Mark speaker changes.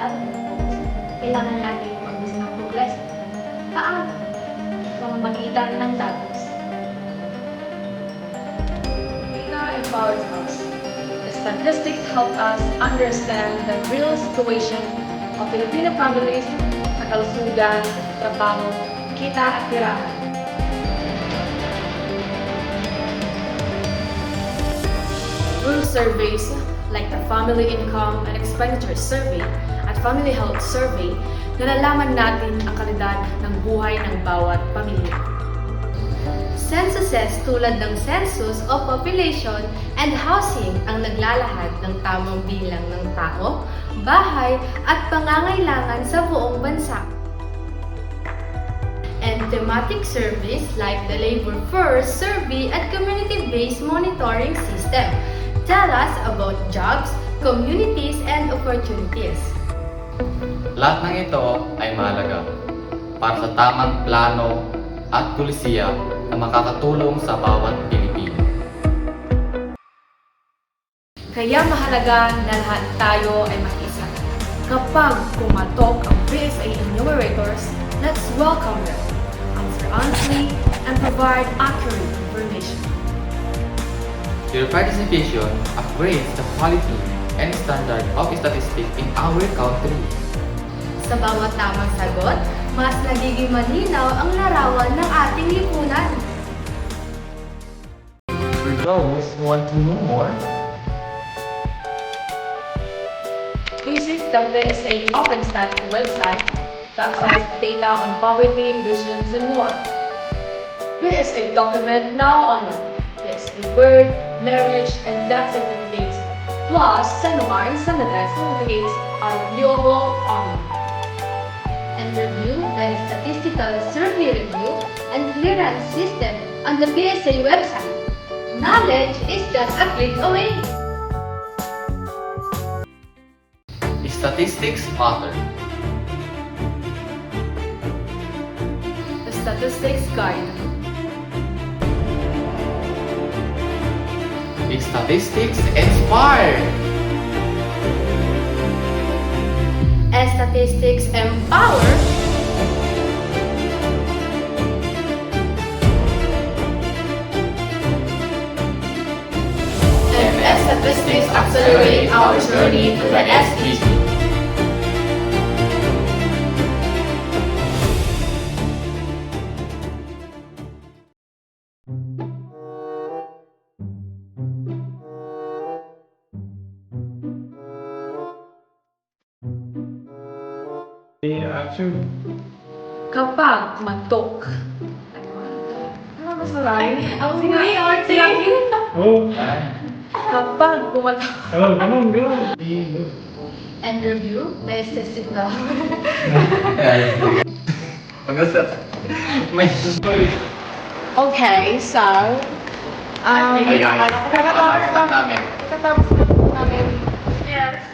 Speaker 1: ating goals, kailangan natin mag-build ng progress. Paano? Pamamagitan ng datos.
Speaker 2: Data empowers us. The statistics help us understand the real situation of Filipino families sa kalusugan, trabaho, kita at tirahan. Through surveys like the Family Income and Expenditure Survey at Family Health Survey, nalalaman natin ang kalidad ng buhay ng bawat pamilya.
Speaker 3: Censuses tulad ng Census of Population and Housing ang naglalahad ng tamang bilang ng tao, bahay at pangangailangan sa buong bansa. And thematic surveys like the Labor Force Survey at Community-Based Monitoring System tell us about jobs, communities, and opportunities.
Speaker 4: Lahat ng ito ay mahalaga para sa tamang plano at pulisiya na makakatulong sa bawat Pilipino.
Speaker 2: Kaya mahalaga na lahat tayo ay makiisa. Kapag kumatok ang PSA enumerators, let's welcome them, answer honestly, and provide accurate information.
Speaker 4: Your participation upgrades the quality and standard of statistics in our country.
Speaker 3: Sa bawat tamang sagot, mas nagiging malinaw ang larawan ng ating lipunan.
Speaker 4: For those who want to know more,
Speaker 2: Visit the PSA OpenStat website to access data on poverty, visions, and more. PSA document now online. PSA birth, marriage, and death certificates, plus SANUMAR and standardized certificates are viewable online.
Speaker 3: And review the statistical survey review and clearance system on the PSA website. Knowledge is just a click away.
Speaker 4: statistics matter.
Speaker 2: The Statistics Guide.
Speaker 4: Statistics inspire.
Speaker 3: As statistics empower,
Speaker 2: MS Statistics accelerate our journey to the SDG. Kapag matok. Ano ba sa line? Ang sinabi.
Speaker 5: Oh,
Speaker 2: Kapag kumatok.
Speaker 5: ganun.
Speaker 3: and review the statistical.
Speaker 4: Mag-usap. May
Speaker 2: Okay, so,
Speaker 4: kakatapos namin.
Speaker 2: Katapos namin. Yes.